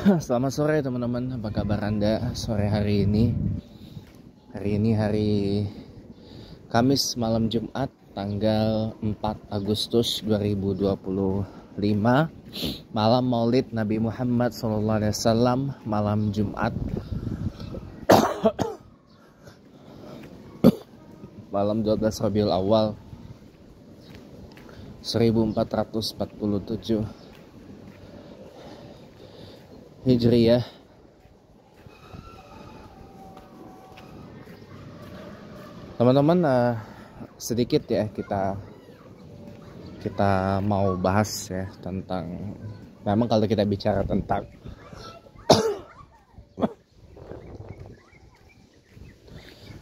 Selamat sore teman-teman, apa kabar Anda sore hari ini? Hari ini hari Kamis malam Jumat tanggal 4 Agustus 2025, malam Maulid Nabi Muhammad SAW, malam Jumat, malam 12 Rabiul Awal 1447 Hijriyah. Teman-teman, sedikit ya kita mau bahas ya tentang, memang kalau kita bicara tentang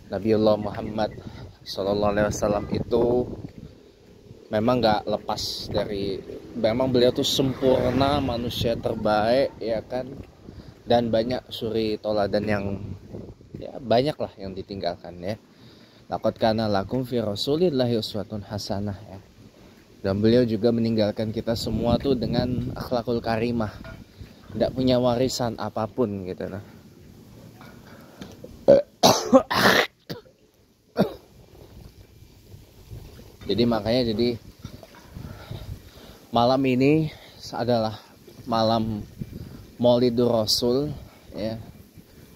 Nabiullah Muhammad SAW itu memang nggak lepas dari, memang beliau tuh sempurna, manusia terbaik ya kan, dan banyak suri toladan yang ya banyak lah yang ditinggalkan ya. Laqad kana lakum fi rasulillahi uswatun hasanah ya. Dan beliau juga meninggalkan kita semua tuh dengan akhlakul karimah, tidak punya warisan apapun gitu nah. Jadi makanya malam ini adalah malam Maulidur Rasul ya,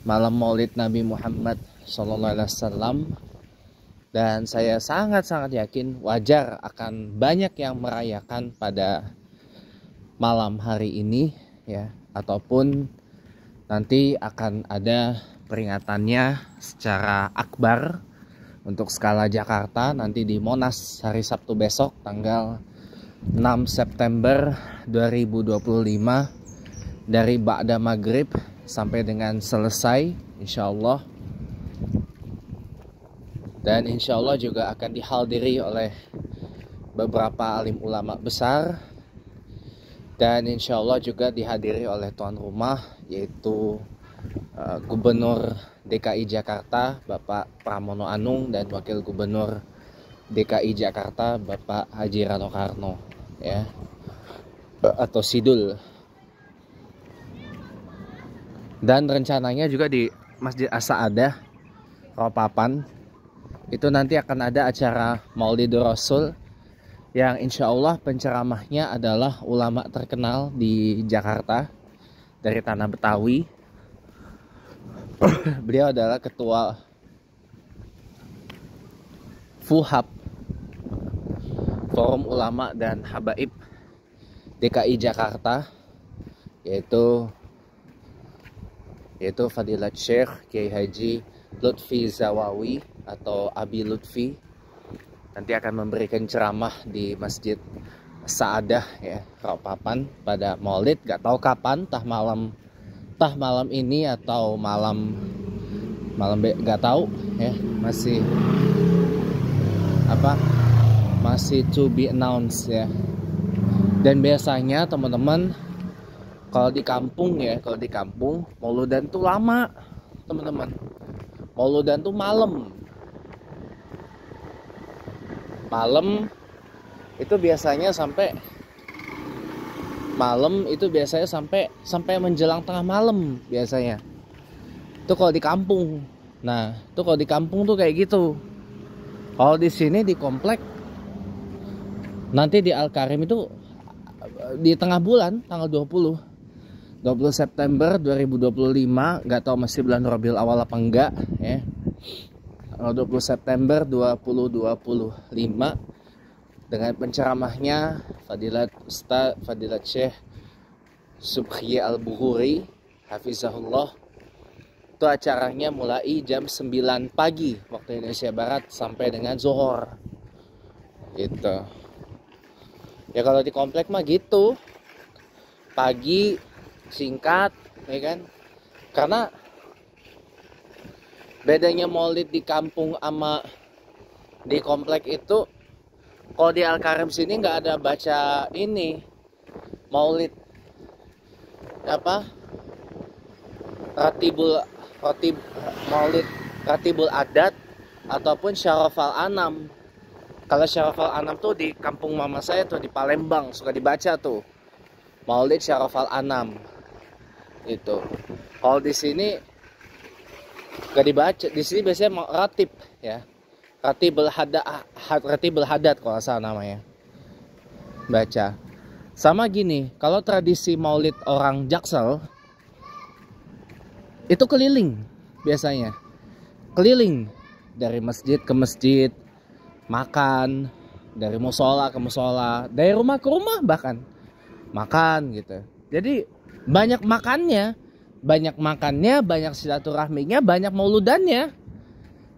malam Maulid Nabi Muhammad SAW, dan saya sangat-sangat yakin wajar akan banyak yang merayakan pada malam hari ini ya, ataupun nanti akan ada peringatannya secara akbar untuk skala Jakarta nanti di Monas hari Sabtu besok tanggal 6 September 2025 dari ba'da maghrib sampai dengan selesai insyaallah. Dan insyaallah juga akan dihadiri oleh beberapa alim ulama besar, dan insyaallah juga dihadiri oleh tuan rumah yaitu Gubernur DKI Jakarta Bapak Pramono Anung dan Wakil Gubernur DKI Jakarta Bapak Haji Rano Karno ya, atau Sidul. Dan rencananya juga di Masjid As-Saadah Ropapan itu nanti akan ada acara Maulidur Rasul yang insya Allah penceramahnya adalah ulama terkenal di Jakarta dari tanah Betawi. Beliau adalah ketua FUHAB, Forum Ulama dan Habaib DKI Jakarta, yaitu Fadilat Syekh Kiai Haji Lutfi Zawawi atau Abi Lutfi. Nanti akan memberikan ceramah di Masjid Saadah ya, Ropapan pada Maulid. Gak tahu kapan, tah malam ini atau malam gak tahu ya, masih to be announced ya. Dan biasanya teman-teman kalau di kampung Mauludan tuh lama teman-teman. Mauludan tuh malam itu biasanya sampai menjelang tengah malam biasanya. Itu kalau di kampung. Nah, itu kalau di kampung tuh kayak gitu. Kalau di sini di komplek nanti di Al Karim itu di tengah bulan tanggal 20 September 2025, nggak tahu masih bulan Rabiul Awal apa enggak ya. Tanggal 20 September 2025 dengan penceramahnya Fadilat Syekh Subhi Al-Bukhari Hafizahullah. Itu acaranya mulai jam 9 pagi waktu Indonesia Barat sampai dengan zuhur gitu ya. Kalau di komplek mah gitu, pagi singkat ya kan, karena bedanya maulid di kampung sama di komplek itu, kalau di Al Karim sini nggak ada baca ini maulid ratibul adat ataupun syarafal anam. Kalau syarafal anam tuh di kampung mama saya tuh di Palembang suka dibaca tuh maulid syarafal anam. Itu. Kalau di sini gak dibaca. Di sini biasanya mau ratib ya. Ratibul hadat kalau salah namanya. Baca. Sama gini, kalau tradisi Maulid orang Jaksel itu keliling biasanya. Keliling dari masjid ke masjid, makan, dari musola ke musola, dari rumah ke rumah bahkan makan gitu. Jadi banyak makannya, banyak silaturahminya, banyak mauludannya.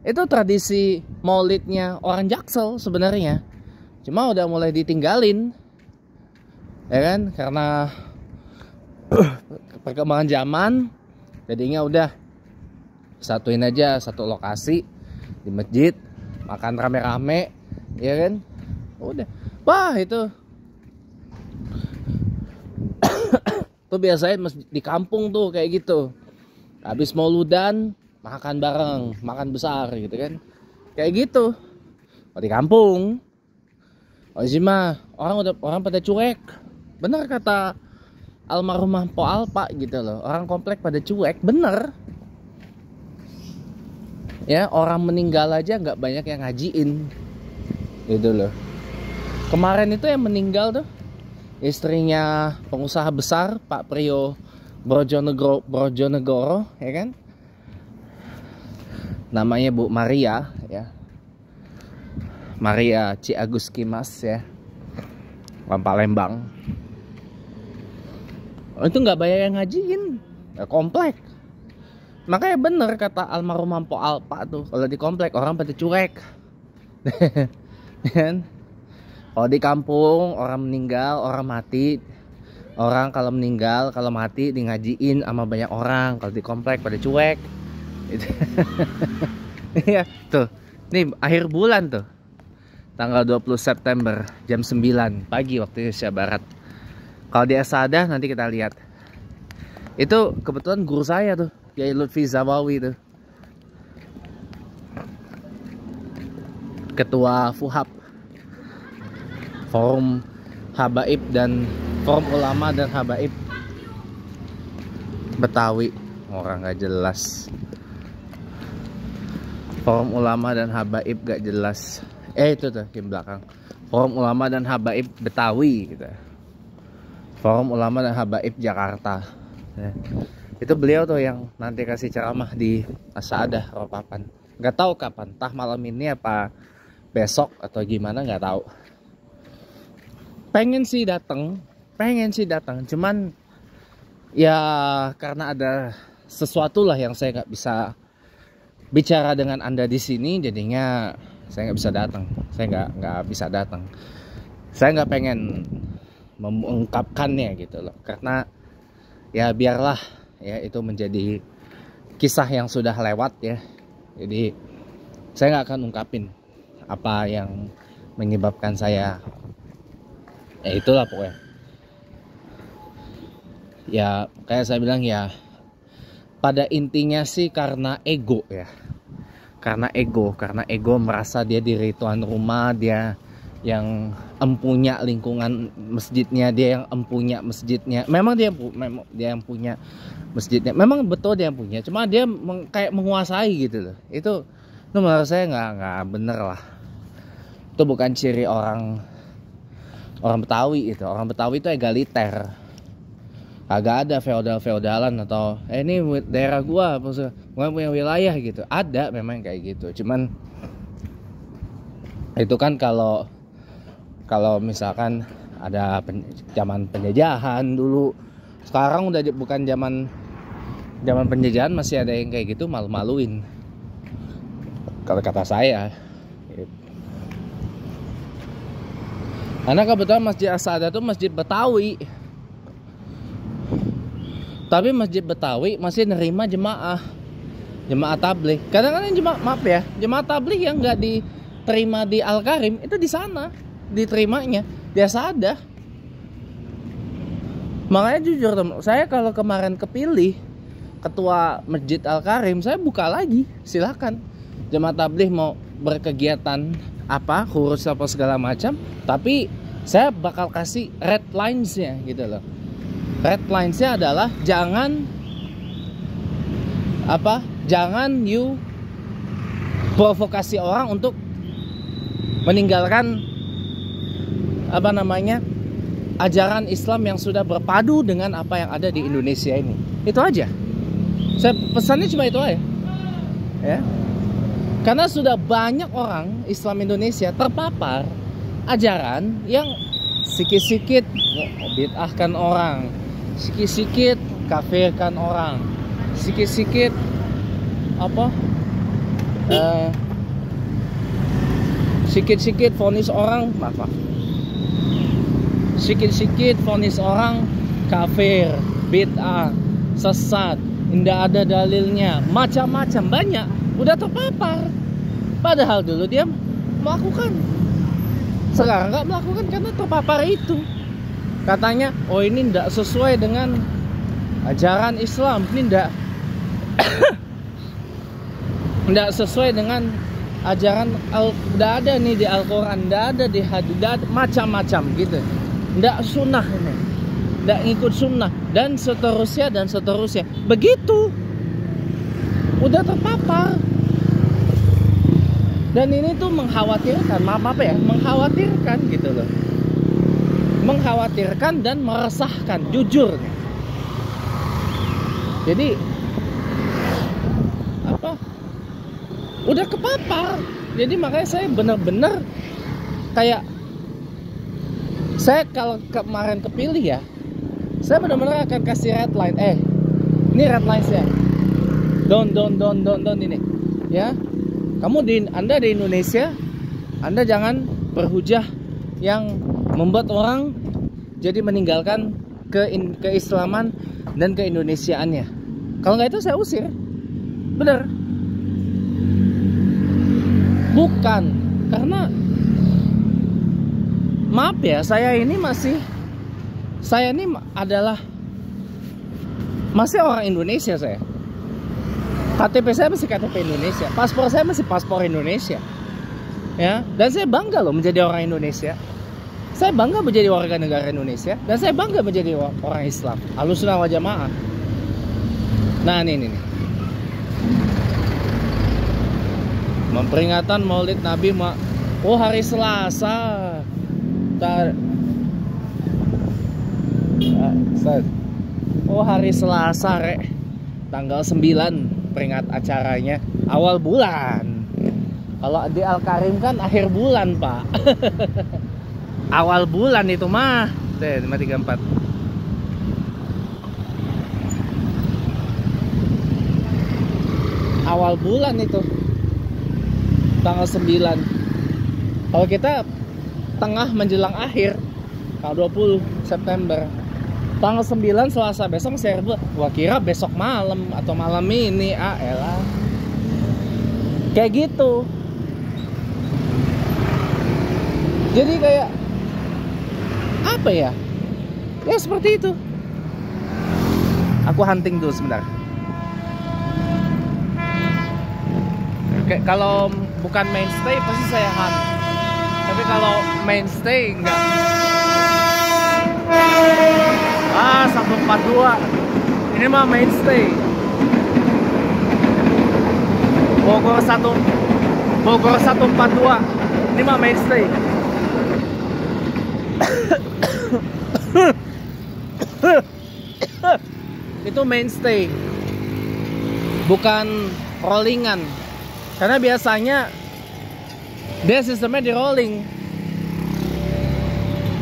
Itu tradisi maulidnya orang Jaksel sebenarnya. Cuma udah mulai ditinggalin, ya kan? Karena perkembangan zaman, jadinya udah satuin aja satu lokasi di masjid, makan rame-rame, ya kan? Udah, wah itu tuh biasanya di kampung tuh kayak gitu. Habis mauludan makan bareng, makan besar gitu kan. Kayak gitu. Kalau di kampung, oh sih mah orang pada cuek. Bener kata almarhumah Po Alpa gitu loh. Orang komplek pada cuek, bener. Ya, orang meninggal aja nggak banyak yang ngajiin. Gitu loh. Kemarin itu yang meninggal tuh istrinya pengusaha besar Pak Priyo Brojonegoro, ya kan? Namanya Bu Maria, ya. Maria Ci Agus Kimas, ya. Orang Palembang. Itu nggak banyak yang ngajiin, nggak komplek. Makanya bener kata almarhum Po Alpa tuh, kalau di komplek orang pada cuek. Kan? Kalau di kampung orang meninggal, orang mati, orang kalau meninggal, kalau mati di ngajiin sama banyak orang. Kalau di komplek pada cuek. Iya, tuh. Nih akhir bulan tuh. Tanggal 20 September jam 9 pagi waktu Indonesia Barat. Kalau di Asada nanti kita lihat. Itu kebetulan guru saya tuh, Kiai Lutfi Zawawi tuh. Ketua FUHAB, Forum Habaib dan Forum Ulama dan Habaib Betawi. Orang gak jelas. Forum Ulama dan Habaib gak jelas. Itu tuh di belakang. Forum Ulama dan Habaib Betawi gitu. Forum Ulama dan Habaib Jakarta. Itu beliau tuh yang nanti kasih ceramah di Asada Ropapan. Gak tahu kapan, entah malam ini apa besok atau gimana, nggak tahu. Pengen sih datang, cuman ya karena ada sesuatu lah yang saya nggak bisa bicara dengan Anda di sini, jadinya saya nggak bisa datang. Saya nggak bisa datang. Saya nggak pengen mengungkapkannya gitu loh, karena ya biarlah ya itu menjadi kisah yang sudah lewat ya. Jadi saya nggak akan ungkapin apa yang menyebabkan saya, ya itulah pokoknya. Ya kayak saya bilang ya, pada intinya sih karena ego ya. Karena ego merasa dia diri tuan rumah, dia yang empunya lingkungan masjidnya, dia yang empunya masjidnya. Memang dia yang punya masjidnya, memang betul dia yang punya, cuma dia kayak menguasai gitu loh. Itu menurut saya nggak bener lah. Itu bukan ciri orang Betawi itu. Orang Betawi itu egaliter. Agak ada feodalan atau ini daerah gua punya wilayah gitu. Ada memang kayak gitu. Cuman itu kan kalau misalkan ada zaman penjajahan dulu. Sekarang udah bukan zaman penjajahan, masih ada yang kayak gitu, malu-maluin. Kalau kata saya. Karena kebetulan Masjid Asada itu masjid Betawi. Tapi masjid Betawi masih nerima jemaah tabligh. Kadang-kadang jemaah tabligh yang nggak diterima di Al Karim itu di sana diterimanya di Asada. Makanya jujur teman, saya kalau kemarin kepilih ketua Masjid Al Karim, saya buka lagi, silakan. Jemaah tabligh mau berkegiatan apa, kurus apa segala macam, tapi saya bakal kasih red lines-nya gitu loh. Red lines-nya adalah jangan jangan you provokasi orang untuk meninggalkan ajaran Islam yang sudah berpadu dengan apa yang ada di Indonesia ini. Itu aja. Saya pesannya cuma itu aja. Ya. Karena sudah banyak orang Islam Indonesia terpapar ajaran yang sikit-sikit bid'ahkan orang, sikit-sikit kafirkan orang, sikit-sikit sikit-sikit vonis orang, sikit-sikit vonis orang kafir, bid'ah, sesat, tidak ada dalilnya, macam-macam banyak, udah terpapar. Padahal dulu dia melakukan, sekarang nggak melakukan karena terpapar itu. Katanya, oh ini tidak sesuai dengan ajaran Islam, ini tidak sesuai dengan ajaran tidak ada nih di Al-Quran, tidak ada di hadis, macam-macam gitu, tidak sunnah ini, tidak ngikut sunnah, dan seterusnya begitu, udah terpapar. Dan ini tuh mengkhawatirkan, mengkhawatirkan gitu loh, mengkhawatirkan dan meresahkan, jujur. Jadi udah kepapar. Jadi makanya saya benar-benar kayak, saya kalau kemarin kepilih ya, saya benar-benar akan kasih red line. Ini red line saya. Don't ini. Ya. Anda di Indonesia, Anda jangan berhujah yang membuat orang jadi meninggalkan keislaman dan keindonesiaannya. Kalau nggak itu saya usir. Bener. Bukan, karena maaf ya, saya ini adalah masih orang Indonesia saya. KTP saya masih KTP Indonesia, paspor saya masih paspor Indonesia. Ya, dan saya bangga loh menjadi orang Indonesia. Saya bangga menjadi warga negara Indonesia, dan saya bangga menjadi orang Islam, Ahlussunnah wal Jamaah. Nah, ini. Memperingatan Maulid Nabi hari Selasa. Hari Selasa, tanggal 9 peringat acaranya awal bulan. Kalau di Al-Karim kan akhir bulan, Pak. Awal bulan itu mah 534. Awal bulan itu tanggal 9. Kalau kita tengah menjelang akhir, tanggal 20 September. Tanggal 9 Selasa besok saya gua kira besok malam atau malam ini. Elah. Kayak gitu. Jadi kayak apa ya? Ya seperti itu. Aku hunting dulu sebentar. Kayak kalau bukan mainstay pasti saya hunt. Tapi kalau mainstay enggak. 142. Ini mah mainstay. Bogor 142. Ini mah mainstay. Itu mainstay. Bukan rollingan. Karena biasanya dia sistemnya di rolling.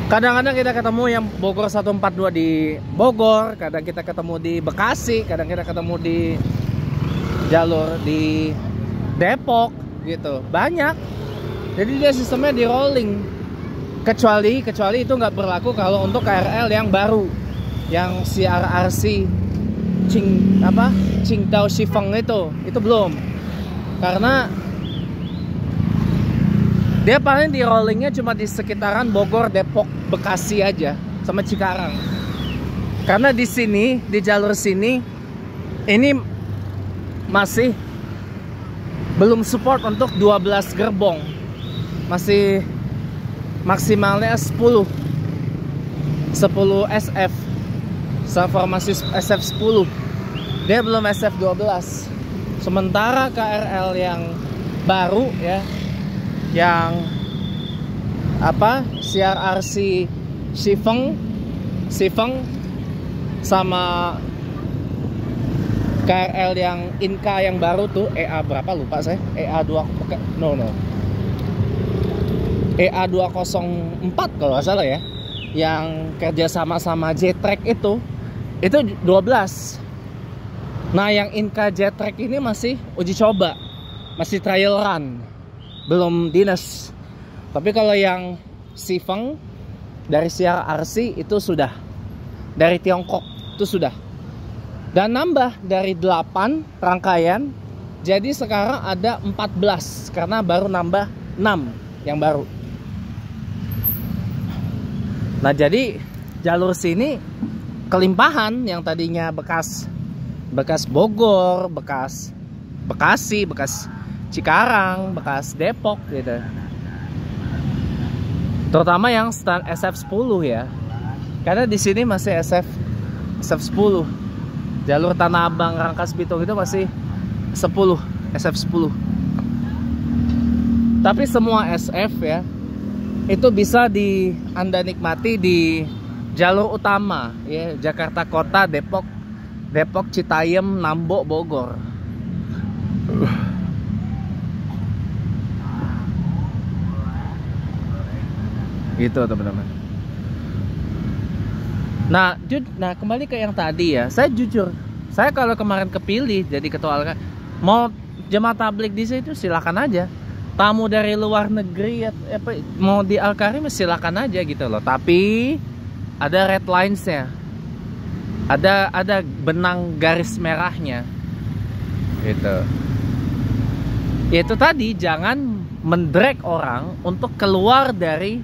Kadang-kadang kita ketemu yang Bogor 142 di Bogor, kadang kita ketemu di Bekasi, kadang kita ketemu di jalur di Depok gitu. Banyak. Jadi dia sistemnya di rolling. Kecuali itu nggak berlaku kalau untuk KRL yang baru, yang CRRC Qingdao Shifeng itu belum. Karena dia paling di rollingnya cuma di sekitaran Bogor, Depok, Bekasi aja, sama Cikarang. Karena di sini, di jalur sini, ini masih belum support untuk 12 gerbong. Masih maksimalnya 10 SF. Sama formasi SF10. Dia belum SF12. Sementara KRL yang baru ya, yang apa, CRRC Sifeng sama KRL yang Inka yang baru tuh, EA berapa lupa saya, EA 204 kalau nggak salah ya, yang kerja sama J-Track itu 12. Nah yang Inka J-Track ini masih uji coba, masih trial run, belum dinas. Tapi kalau yang Sifeng dari CRRC itu sudah, dari Tiongkok itu sudah. Dan nambah dari 8 rangkaian, jadi sekarang ada 14 karena baru nambah 6 yang baru. Nah jadi jalur sini kelimpahan, yang tadinya bekas Bogor, bekas Bekasi, bekas Cikarang, bekas Depok gitu. Terutama yang stand SF10 ya. Karena di sini masih SF10. Jalur Tanah Abang Rangkas Bitung itu masih 10, SF10. Tapi semua SF ya, itu bisa Anda nikmati di jalur utama ya, Jakarta Kota, Depok, Citayam, Nambo, Bogor. Gitu teman-teman. Nah kembali ke yang tadi ya, saya jujur, saya kalau kemarin kepilih jadi ketua LK, mau jemaah tablik di situ silakan aja. Tamu dari luar negeri mau di Al-Karim silakan aja gitu loh. Tapi ada red lines-nya, ada benang garis merahnya gitu. Yaitu tadi, jangan mendrag orang untuk keluar dari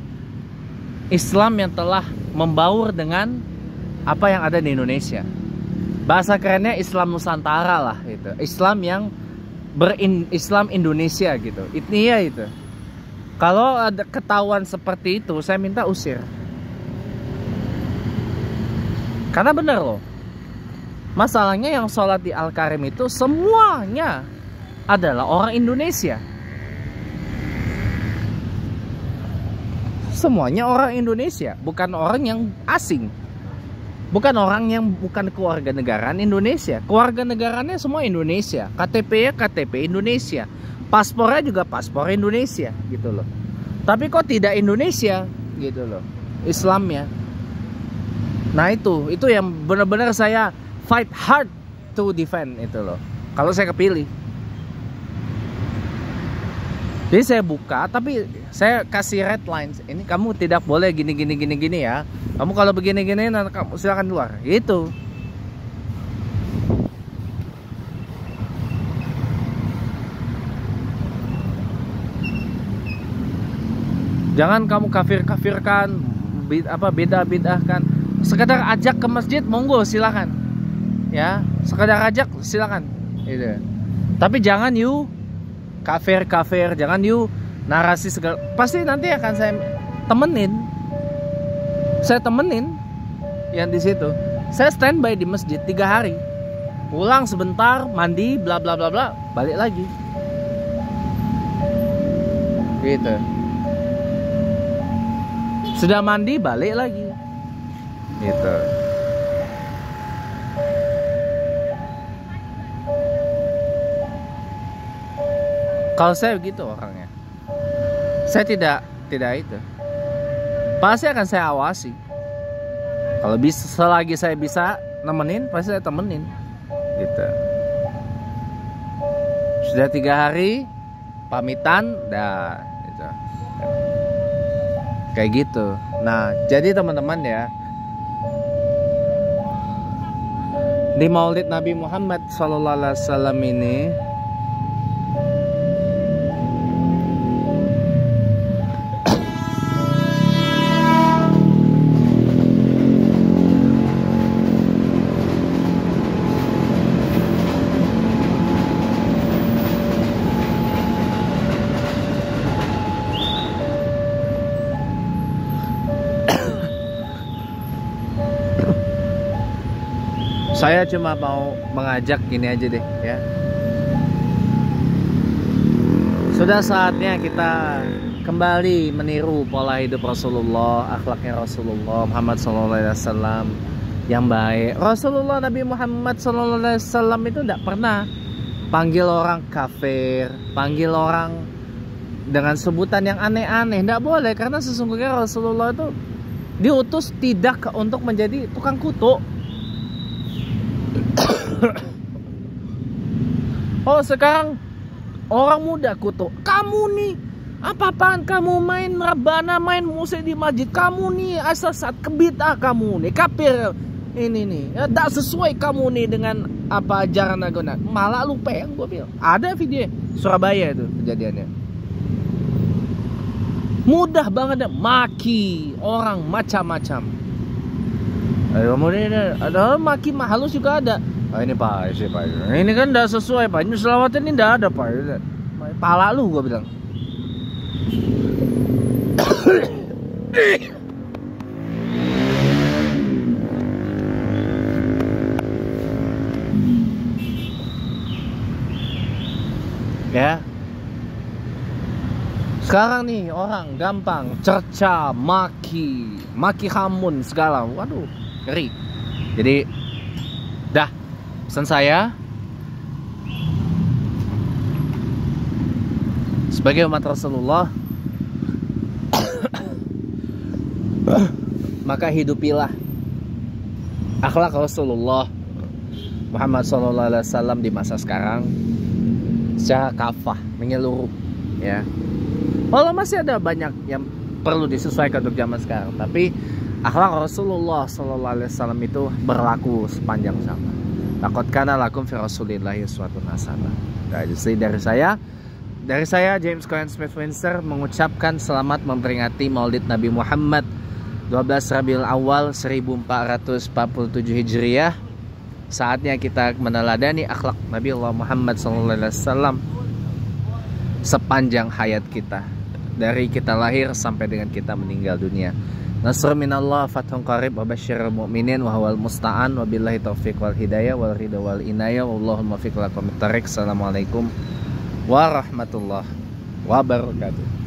Islam yang telah membaur dengan apa yang ada di Indonesia. Bahasa kerennya Islam Nusantara lah gitu. Islam yang Islam Indonesia gitu. Itu. Kalau ada ketahuan seperti itu, saya minta usir. Karena benar loh. Masalahnya yang sholat di Al-Karim itu semuanya adalah orang Indonesia. Semuanya orang Indonesia, bukan orang yang asing. Bukan orang yang bukan keluarga negaraan Indonesia. Keluarga negaranya semua Indonesia. KTP-nya KTP Indonesia. Paspornya juga paspor Indonesia gitu loh. Tapi kok tidak Indonesia gitu loh Islamnya. Nah itu yang benar-benar saya fight hard to defend itu loh. Kalau saya kepilih. Jadi saya buka, tapi saya kasih red lines. Ini kamu tidak boleh gini ya. Kamu kalau begini nanti kamu silakan keluar. Gitu. Jangan kamu kafirkan, beda-bedahkan. Sekedar ajak ke masjid, monggo silakan. Ya, sekedar ajak silakan. Gitu. Tapi jangan kafir, jangan narasi segala. Pasti nanti akan saya temenin yang di situ. Saya standby di masjid 3 hari, pulang sebentar, mandi, bla bla bla bla, balik lagi gitu. Sudah mandi, balik lagi gitu. Kalau saya begitu orangnya, saya tidak itu. Pasti akan saya awasi. Kalau bisa, selagi saya bisa nemenin, pasti saya temenin. Gitu. Sudah 3 hari pamitan, dah. Gitu. Kayak gitu. Nah, jadi teman-teman ya, di Maulid Nabi Muhammad SAW ini, saya cuma mau mengajak gini aja deh ya. Sudah saatnya kita kembali meniru pola hidup Rasulullah, akhlaknya Rasulullah Muhammad SAW yang baik. Rasulullah Nabi Muhammad SAW itu tidak pernah panggil orang kafir, panggil orang dengan sebutan yang aneh-aneh. Tidak boleh, karena sesungguhnya Rasulullah itu diutus tidak untuk menjadi tukang kutuk. Oh, sekarang orang muda kutuk. Kamu nih, apa-apaan kamu main rebana, main musik di masjid. Kamu nih asal saat kebid'ah, kamu nih kafir. Ini nih, ya, tak sesuai kamu nih dengan apa ajaran agama. Malah lupa yang gue bilang. Ada video Surabaya itu kejadiannya. Mudah banget maki orang macam-macam. Kemudian ada maki halus juga ada. Oh, ini Pak, sih Pak. Ini kan tidak sesuai Pak. Ini selawatan ini tidak ada Pak. Pala lu gue bilang. Ya. Sekarang nih orang gampang cerca, maki hamun segala. Waduh, ngeri. Jadi dah, pesan saya sebagai umat Rasulullah, maka hidupilah akhlak Rasulullah Muhammad SAW di masa sekarang secara kafah, menyeluruh, ya. Walau masih ada banyak yang perlu disesuaikan untuk zaman sekarang, tapi akhlak Rasulullah SAW itu berlaku sepanjang zaman. Laqad kana lakum fi Rasulillahi uswatun hasanah. Jadi dari saya James Cohen Smith Windsor mengucapkan selamat memperingati Maulid Nabi Muhammad 12 Rabiul Awal 1447 Hijriah. Saatnya kita meneladani akhlak Nabi Allah Muhammad SAW sepanjang hayat kita, dari kita lahir sampai dengan kita meninggal dunia. Nasrun minallah, fathun qarib, wa basyiril mu'minin, wa huwal musta'an, wa billahi taufiq wal hidayah wal ridha wal inayah, wallahumma fiq lakum tariq. Assalamualaikum warahmatullahi wabarakatuh.